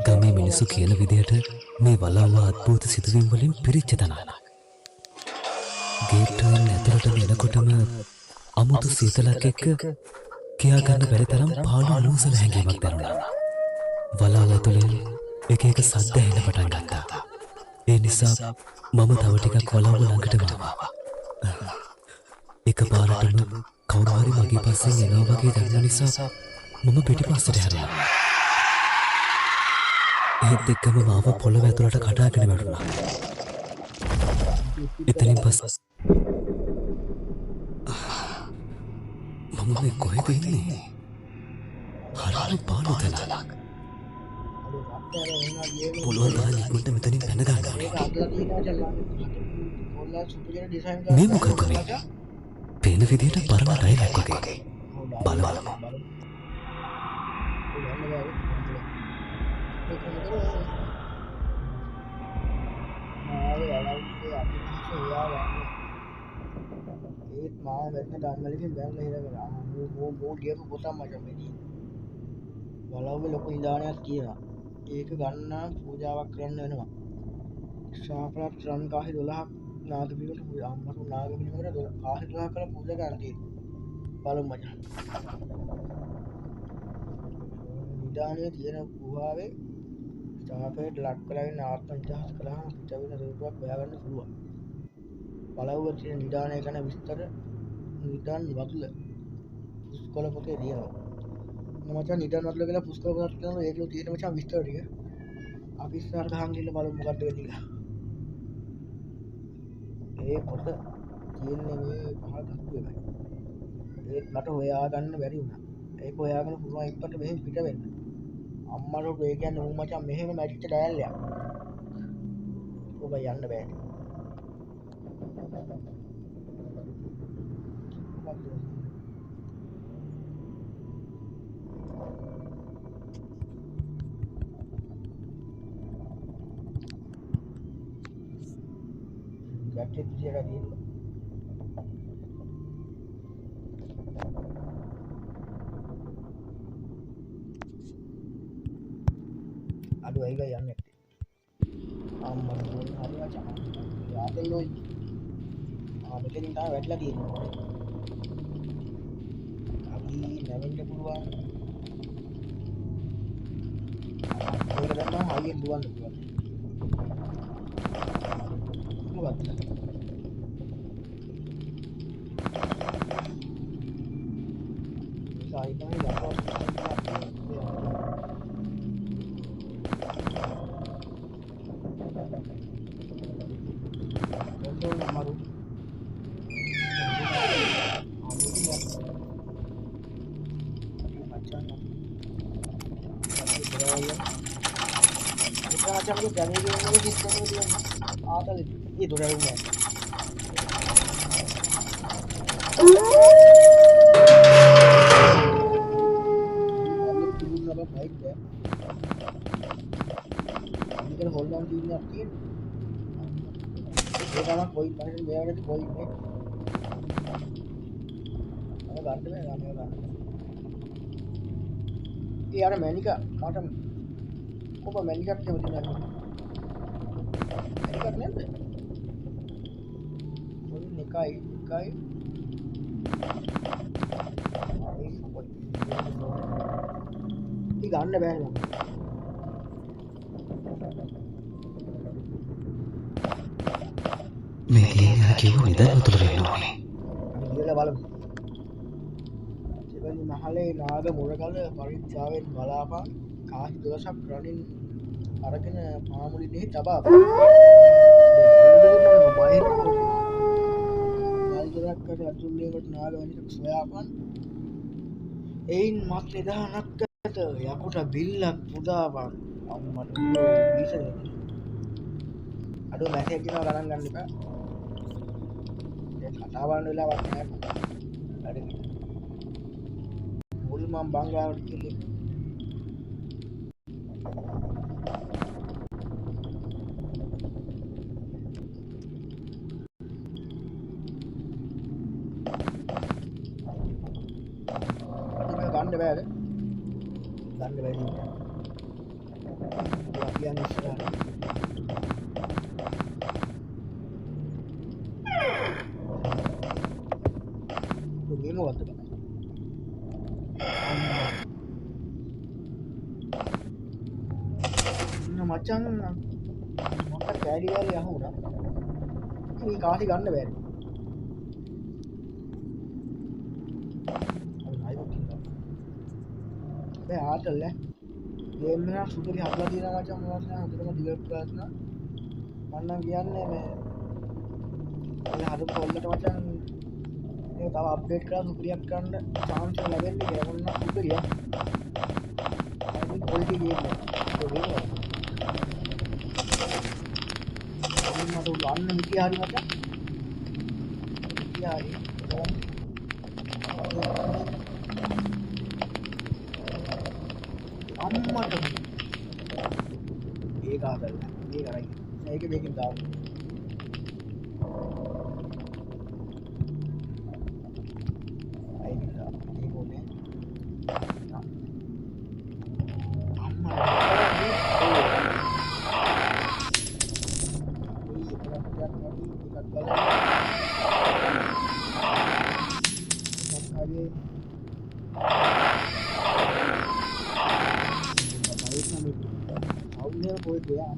ගමේ මිනිස්සු කියන විදිහට මේ වලව්ව අද්භූත සිදුවීම් වලින් පිරිච්ච තැනක්. ගේට්ටුවෙන් ඇතුළට එනකොටම අමුතු සීතලක් එක්ක කියා ගන්න බැරි තරම් පාළු මූසල හැඟීමක් දැනුණා. වලව්ව ඇතුලේ එක එක සද්ද ඇහෙන්න පටන් ගත්තා. ඒ නිසා මම තව ටිකක් වලව්ව ළඟටම ආවා. එකපාරටම කවුරු හරි මගේ පස්සෙන් එනවා වගේ දැනුන නිසා මම පිටිපස්සට හැරුණා. ඒත් එක්කම මාව පොළොව ඇතුළට කඩාගෙන වැටුණා. එතනින් පස්සේ මම මේ කොහෙද ඉන්නේ? හරිම පාළු තැනක්. පුළුවන් තරම් ඉක්මනට මෙතනින් පැන ගන්න ඕනේ. මේ මොකක්ද මේ? පේන විදිහට පරණ ටයිලක් වගේ. බලමු. ඒත් මාව වැටෙන ධර්මලකින් බැලලා ඉරගෙන මෝ ගියපු පොතක් මචං මෙදී වලව්වේ ලොකු නිදානයක් කියලා. ඒක ගන්න පූජාවක් කරන්න වෙනවා. ශාපලත් රන් කාහි 12ක් නාගපිණිකට පූජා අම්මතු නාගපිණිකට කාහි 12ක් කරලා පූජා කරන්න තියෙනවා. බලමු මචං. නිදානේ තියෙන ගුහාවේ ශාපයට ලක් කරගෙන ආත්ම නිදහස් කළාම පිට වෙන රූපයක් හොයාගන්න පුළුවන්. වලව්ව තියෙන නිදානය ගැන විස්තර නිදාන් වතුල පුස්කොළ පොතේ තියෙනවා. මචං නිදාන් වතුල කියලා පුස්කොළ පොතක් තියෙනවා. ඒකේ තියෙන මචං විස්තර ටික අපි ඉස්සරහට ගහන් ගිහලා බලමු මොකක්ද වෙන්නේ කියලා. ඒ පොත තියෙන්නේ මේ පහළ දක්ව එකයි. ඒත් මට හොයාගන්න බැරි වුණා. ඒක හොයාගෙන පුළුවන් ඉක්මනට මෙහෙන් පිට වෙන්න. අම්මට ඒ කියන්නේ මූ මචං මෙහෙම මැටිච්ච ඩයල්ලයක්. ඔබ යන්න බෑ. ගැටේ දිහා දින්න. අඩෝ ඒක යන්නේ නැත්තේ. අම්මා හරි වචන. යාතේ නෝයි. මෙතනින් තමයි වැටලා තියෙන්නේ. අපි නැවෙන්න පුළුවන්. ඒක දැම්මම හයියෙන් දුවන්න පුළුවන්. මොකක්ද? සායිතයි යනවා. අමාරු. macam ni jangan dia ni sistem dia ada itu dah rumah ada baik ya ini kan hold on di ni ये गाना कोई पहले ले आने कोई नहीं अरे गाते में गाने का ये यार मैनिका काटम को मैनिका के बदले में मैनिका नहीं है कोई निकाय निकाय ये गाने बैठ මේ ලියන කිව්ව නිදන් උතුර වෙන්න ඕනේ. කියලා බලමු. දෙවනි මහලේ නාග මුරගල පරිත්‍යාවෙන් බලාපන් කාහි දවසක් රණින් අරගෙන පාමුලිනේ තබා. වල්දරක්කට අතුල්ලේකට නාග වනික සොයාපන්. එයින් මත් නිදානක්කට යකුට බිල්ලක් පුදාපන්. අම්මට විසද අර අඩු මැසේජ් එකක් ගණන් ගන්න එපා. ඒ කතා බලන වෙලාවක් නෑ. හරි. මුල් මම බංගාවට ගිහින් ගන්න බෑද? ගන්න බැරි නිසා. අපි යන්නේ ඉස්සරහට. මේ මොකද්ද? මචං මොකක් කැරි වල යහුණා. මේ කාටි ගන්න බැරි. බෑ ආතල් ඈ. ගේම් එක සුපරි හදලා තියෙනවා මචං මොනවද නෑ හොඳටම ඩිවෙලොප් කරලා තියෙනවා. මම නම් කියන්නේ මේ හදපු පොල්ලට මචං ඒක තව අප්ඩේට් කරලා සුපරියක් කරන්න chance එක ලැබෙන්නේ කියලා මොනවා සුපරිය. අනිත් quality ගේම් එක. ඒක වෙනවා. මට ගන්න මිටිය හරි මචං. මිටිය හරි. අම්මට ඒක ආදල් මේ කරයි මේක මේකෙන් දාන්න අයින් දාන්න ඒක ඕනේ අම්මට कोई गया हम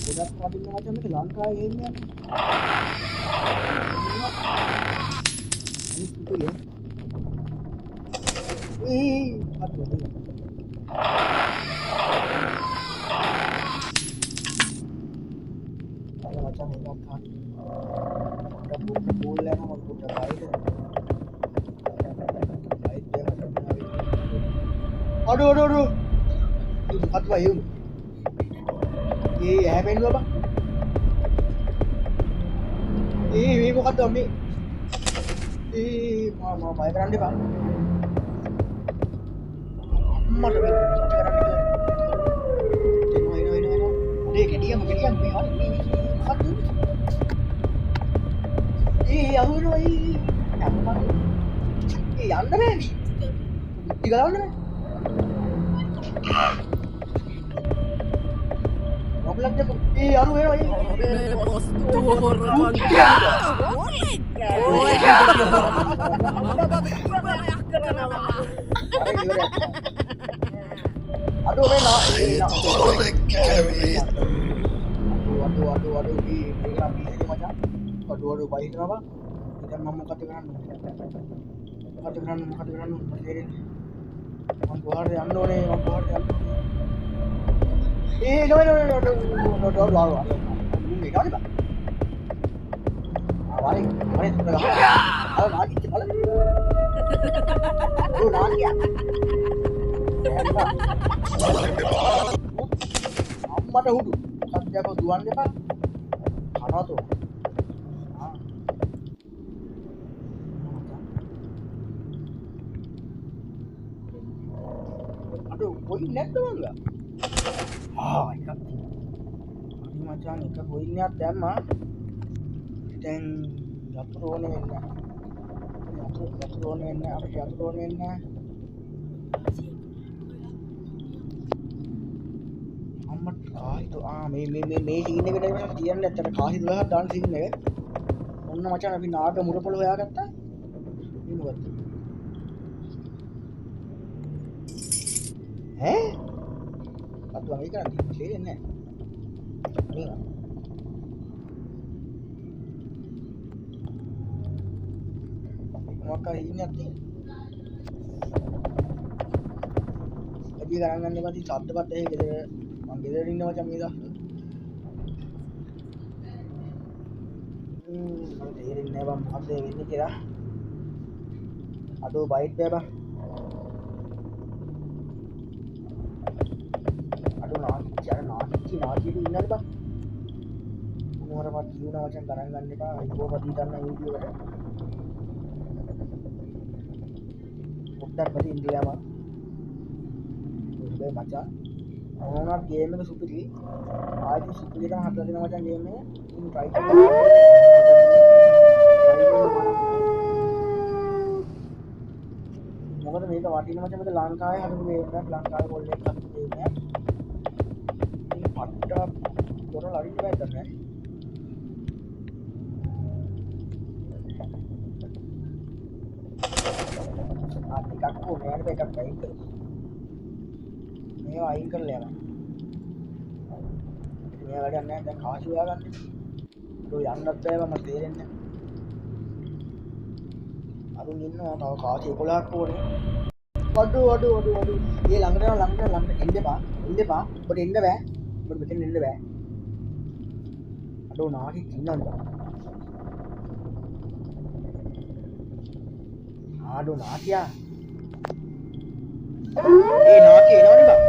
गොඩක් වටින්න මචං මේක ලංකාවේ එන්නේ අනිත් පුතේ අතෝ මචං මේක ගන්න පොඩ්ඩක් බෝල් එකම පොඩ්ඩක් බයිද aduh apa yun hamen gua bang ini kok kata mi mau bayar berani bang amat ini kediam mi satu aku anda ni tiga tahun ni Ngoblok dia. Aduh ya. Aduh mena. Aduh. Ini rapi aja macam. Aduh baik kenapa? Kita mau katakan. Katakan berjerin. Keluar di ando nih, keluar di ando. No. Ini kan apa? Mari sudah. Kalau lagi cepat. Lagi ya. Amma hudu. Satya ko duan deh pak. Kana tuh. Aduh, poin net doang enggak? Ikat. Ini macam ikat poinnya tema. Dan jatuh enna. Apa jatuh enna? Amat itu මේ scene එකට මම කියන්නේ ඇත්තට කාසි 12ක් දාන scene එක. ඔන්න මචං අපි නාග මුරපොළ හොයාගත්තා. මේ මොකද්ද? Satu lagi kan di sini nih. Ini. Maka ini nanti. Jadi karangan ni masih satu bat eh kita manggil ini macam ni dah. Kalau dia ini bang, apa ini kira? Aduh baik deh bang. Aduh nak, jangan නාකියට ඉන්නද බං මොනවරපත් කියුණා වචන ගණන් ගන්න එපා ඉබෝ පදී ගන්න video එකට පොඩ්ඩක් පස්සේ ඉන්දියාම ඔබේ මචං මොනවද ගේම් එක සුපිරි ආයෙත් සුපිරිටම හදලා දෙනවා මචං ගේම් එක ඉතින් try කරලා මොකද මේක වටින මචං මේක ලංකාවේ හදපු ගේම් එකක් ලංකාවේ පොල් එකක් හදපු ගේම් එකක් ඉතින් පට්ට දොර ලරින්න බෑ දැන් ටිකක් ඕනේ නේද එකක් අයින් කරමු මේවා අයින් කරලා යනවා මේවා වැඩක් නැහැ දැන් කාසි හොයාගන්න ඔය යන්නත් බෑ මම තේරෙන්නේ අරුන් ඉන්නවා තව කාසි 11ක් ඕනේ වඩු ඒ ළඟට එන්න එපා ඔබට එන්න බෑ ඔබට මෙතන එන්න බෑ අඩෝ නාකි ඉන්නවද ආඩෝ නාකියා ඒ නාකි එනවනේ බා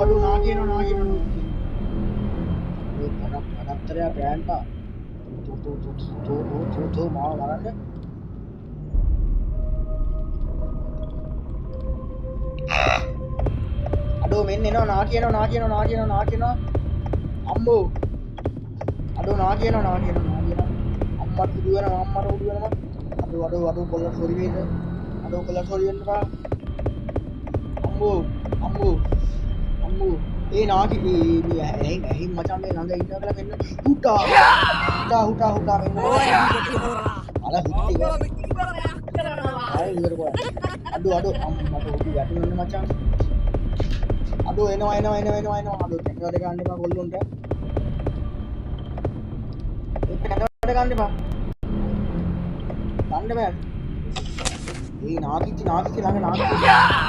අඩු නාකි එනවා ඒ පඩත්තරය බෑන්පා තෝ මාව මරන්න අඩෝ මෙන්න එනවා නාකි එනවා අම්මෝ අඩෝ නාකි එනවා අම්මට උඩු වෙනවා අඩෝ කොල්ල සොරි වේද අඩෝ කොල්ල සොරි වෙන්න බා අම්මෝ ඒ නාකි මේ ඇහි මචං මේ ළඟ ඉන්නවා කියලා මෙන්න හුටා මෙන්න අල හුටි ආයි ඉවර කොහොමද අඩෝ අම්මට උඩු වැටෙන්න මචං අඩෝ එනවා අඩෝ කැමරා දෙක ගන්න එපා කොල්ලොන්ට ඒක කැමරා ගන්න එපා ගන්න බෑ ඒ නාකිච්ච ළඟ නාකි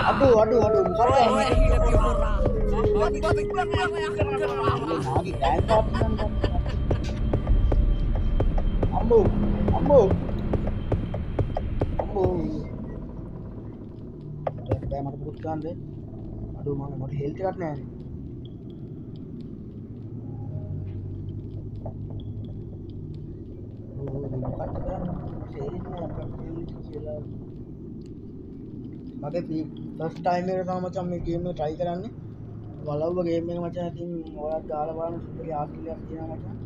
අඩෝ මොකක්ද නාකි ගෑන් පාප් අම්මෝ බෑ මට පුත් ගන්නද අඩෝ මට හෙල්ත් එකක් නැහැ මගේ ෆස්ට් ටයිම් එකට තමයි මචං මේ ගේම් එක try කරන්නේ වලව්ව ගේම් එක මචං ඉතින් ඔයාලත් දාලා බලන්න සුපිරි ආස්ට්‍රේලියාවක් තියෙනවා මචං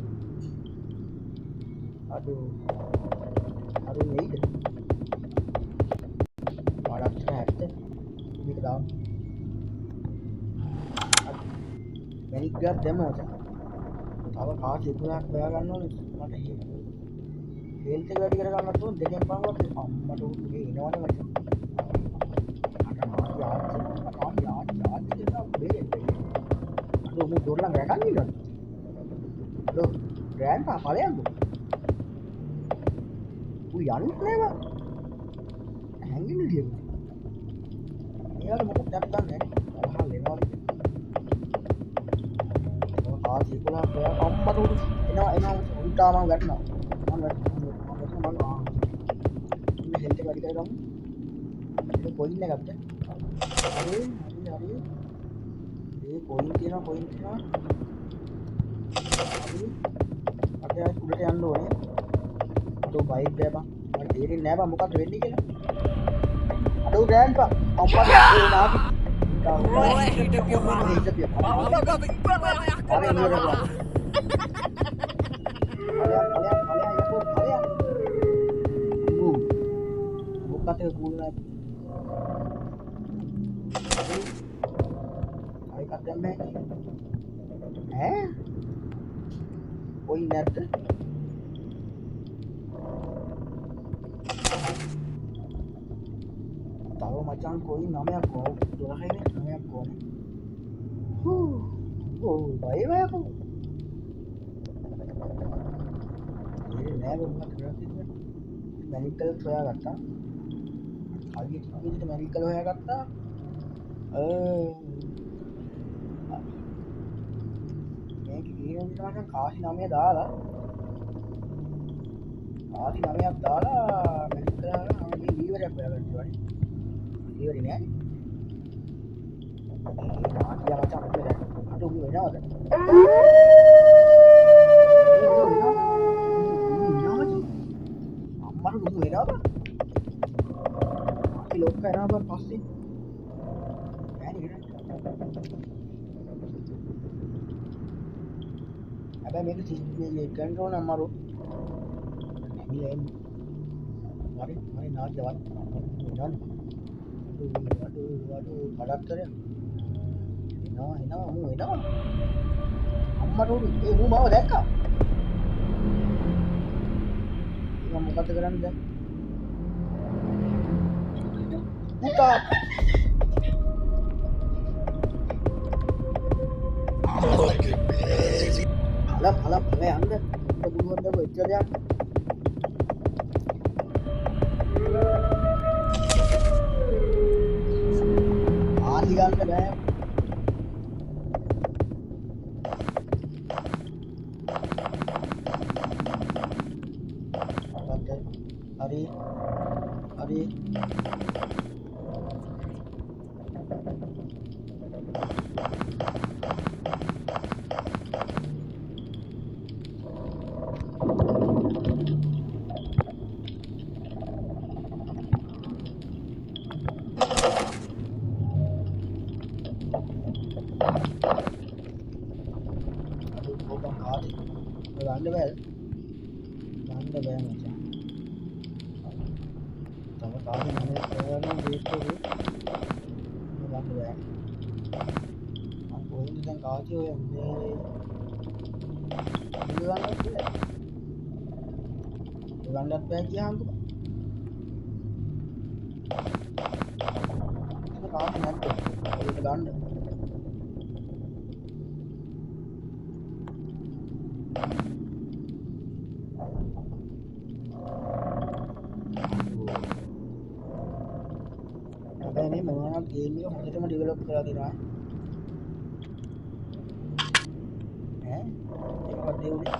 අඩෝ නේද වඩාත් නැත්ද මේක දාන්න මැනික් ග්‍රැබ් දැම්ම මචං තව කාසි 11ක් හොයා ගන්න ඕනේ මට හෙල්ත් එක වැඩි කර ගන්නත් ඕන දෙකෙන් පංගුවක් අම්මට උඩු මේ එනවනේ මචං අඩෝ දොරලන් රැකන් ඉන්නවද අඩෝ ග්‍රෑන්ඩ්පා ඵලයන්ද උ යන්නේ නේද හැංගින්න දියද එයාට මොකක්ද දන්නේ නැහැ එනවා කාසි 11ක් ඔයා අම්මට උඩු එනවා උන්ටාම වැටෙනවා මම හෙල්ත් එක වැඩි කරගමු ඒක පොයින්ට් එකක්ද හරි ඒ පොයින්ට් තියෙනවා හරි අපි ආයෙත් උඩට යන්න ඕනේ අතෝ බයික් බෑ බං මට තේරෙන්නේ නැහැ බං මොකක්ද වෙන්නේ කියලා අඩෝ ගෑන්පා අම්මා ඒ නාකි මොකක්ද කූල්ලා අයිකක් දැම්මේ ඈ කොයි නැද්ද තව මචං කොයි 9ක් ඕ 12නේ 9ක් ඕනේ ඕ බයවකෝ ඒ නෑ මොකක්ද කරන්නේ මෙඩිකල් හොයාගත්තා හරියට විදිහට මෙඩිකල් හොයාගත්තා මේක ගිහින් තමයි කාසි 9 දාලා කාසි 9ක් දාලා මෙඩිකල් මේ ලීවරයක් හොයාගත්තා වනේ ලීවරේ නෑනේ නාකියා මචං මෙතන අඬු වෙනවද? අම්මට දුක වෙනවද? අපි ලොක්ක එනවා පස්සේ. බෑනේ නේද? හැබැයි මේක සිස්ටම් කන්ට්‍රෝල් අම්මරු. නැගිලා එන්නේ. හරි නාකියා වත්. නෝන. අඩු කඩක් කරේ. එනවා මූ එනවා. අම්මට උඩු ඒ මූ මාව දැක්කා. මම මොකද කරන්නේ දැන්? පුතා අලම් මේ අන්න බුදුන් දව එච්චර යන්න. ආලි ගන්න බෑ. හරි ගන්න බෑ මචං. තම කාලේ මම කරන්නේ වේට් එකේ ගන්න බෑ. මම කොහෙන්ද දැන් කාචි හොයන්නේ? ගන්නත් බෑ කියහන්කෝ. ඒක කාටද නැද්ද? ඒක ගන්න. හැබැයි මේ මොනවා ගේම් එක හොඳටම ඩෙවලොප් කරලා දෙනවා. ඒකවත් දෙන්නේ.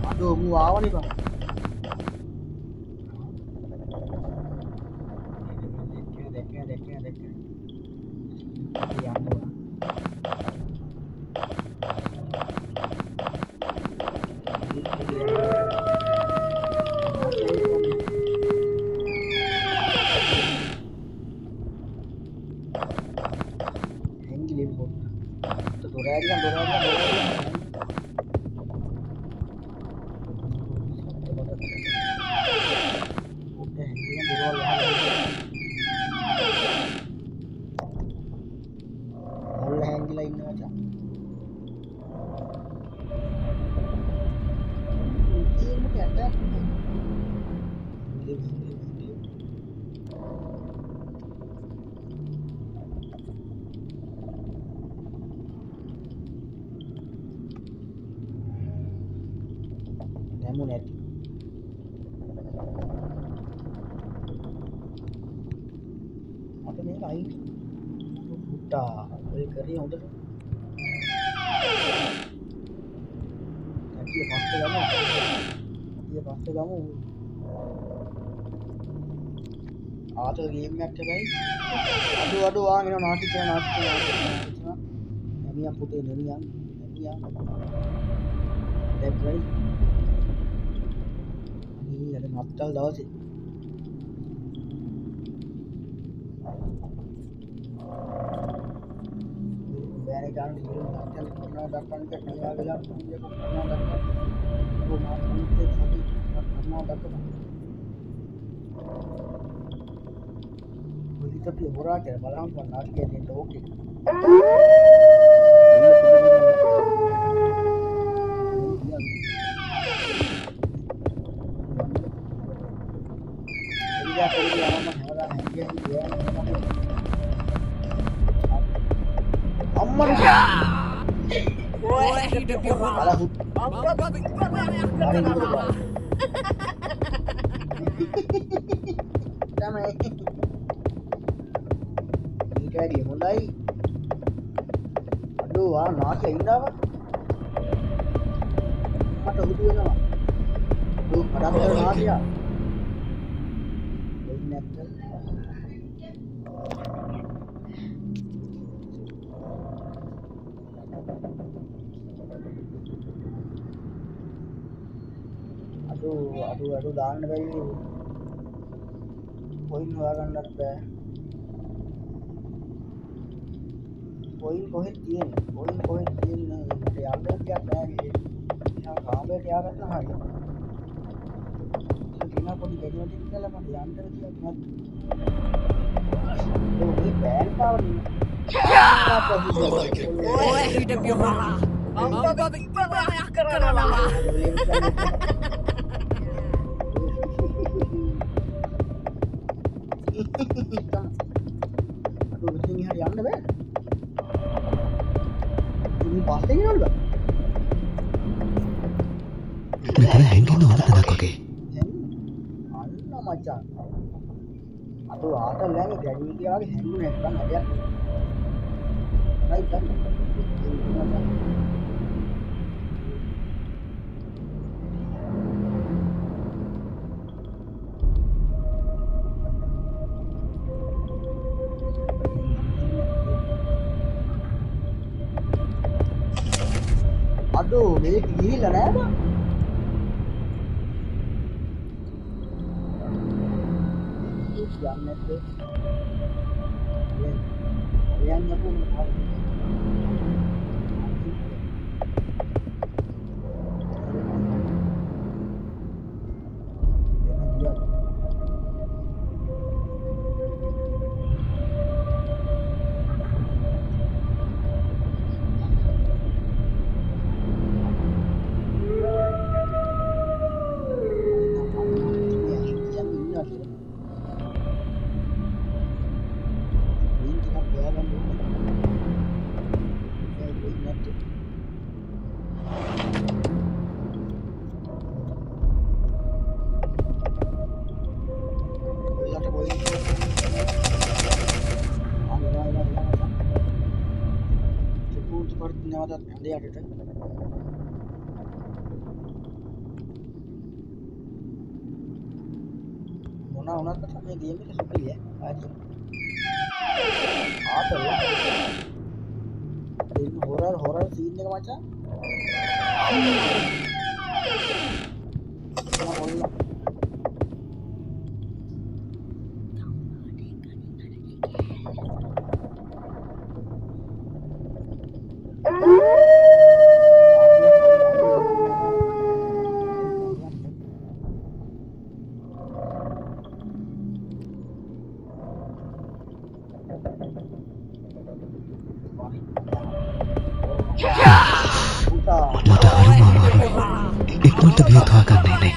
අදෝ මු ආවනේ බං. දැක්කේ. යන්න. නැති මට මේක අයින් පුට්ටා ඔය කරේ හොඳට ඇයි පස්සේ ගමු ආතල් ගේම් එකක් හැබැයි අඩු වාගෙන නාටි නමියන් පුතේ නමියන් දැක්කයි අද නත්තල් දවසේ බෑනේ ගන්න ඉතින් නත්තල් කරනවා දක්වන්න කියලා වෙලා පුංජක කරනවා දක්වන්න ඕ මාත් සති කරනවා දක්වන්න ඔලිට හොරා කියලා බලන්න නාටකයේ දෙන්න ඕකේ Jadi mulai aduh nak indah pak mata hudu nama aduh ada nak ya නැද්ද? අඩු දාන්න බැරි නේද? කොයින් හොයාගන්නත් බෑ. කොයින් කොහෙද තියෙන්නේ? මට යන්න විදියක් නෑ නේද? මම කාමරේට යාගත්තා හරිය. දිනා පොඩි දෙවියන් කියලා මට යන්න විදියක් නැද්ද? මේ බෑන් පාවනේ. ඔය හිටපිය මරා. අම්මා ඉස්සරහට කරනවා. අඩු විදිහින් හරි යන්න බෑ. මේ පස්සේ යනවද? මෙතන හැංගෙන ඕන තැනක් වගේ. අන්න මචං. අද ආතල් නැහැ ගැඩි කියාගේ හැංගුනේ නැත්නම් හරියක්. රයිට් දැන්. අඩෝ මේක ගිහිල්ලා නෑ බං. යන්නේ නැද්ද? යන්නේ කොහොමද? මොනවා වුණත් තමයි ගේම් එක සුපිරිය. හරි. ආතල්. ඒක හොරර් සීන් එක මචං. මට හරිම අමාරුයි. ඉක්මනට බියත් හොයාගන්නේ නැහැ.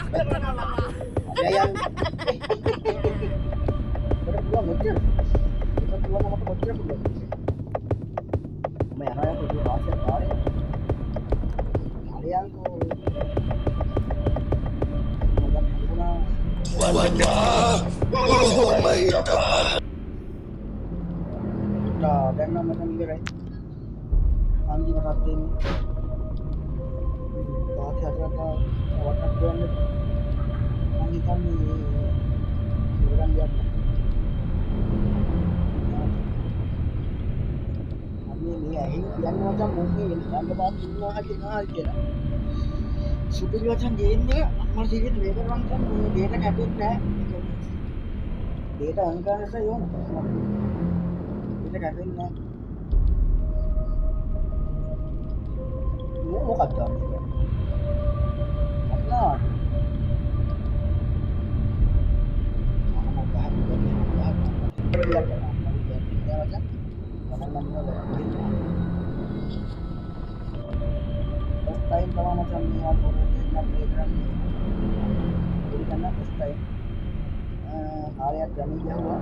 දැන් නම් මම ඉවරයි. අන්තිම රත් වෙන්නේ. තාත්තට වටක් ගන්න. මම හිතන්නේ ඉවරන් ගියා. අනේ මේ ඇහින් කියන්නේ මචං මොන්නේ යන්න බාත් ඉන්නවා කියලා. සුපිරි වචන් ගේන්නේ අම්මා සීරියට මේක රන් කරන මේ ඩේටා කැපෙන්නේ නැහැ. ඩේටා අන් කරන නිසා යෝන. ඩේටා කැපෙන්නේ නැහැ. මොකක්ද අන්තිම? අන්න time sama macam ni aku nak program ni. Jadi kan first time kalian jamin jauh.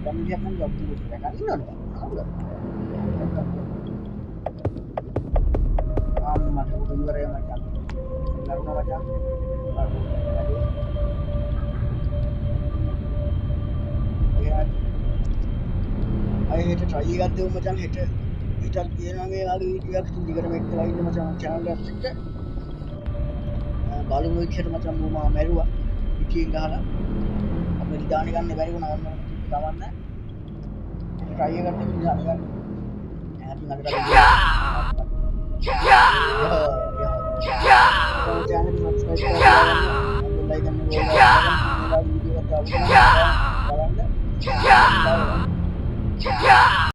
Dan dia kan jauh dulu, kan ini ada, ඉවරයි මචං. ලකුණ මචං. අය හෙට try එකක් දෙමු මචං. හෙටත් කියනවා මේ වගේ වීඩියෝ එකක් දිගටම එක්කලා ඉන්න මචං channel එකත් එක්ක. බලමු විදිහට මචං මම මැරුවා. පිටියෙන් ගහලා. අපේ නිදාන ගන්න බැරි වුණා ගන්න කවන්න. try එකක් දෙමු නිදාන ගන්න. ඈතින් අදට channel subscribe කරලා like and follow කරන්න.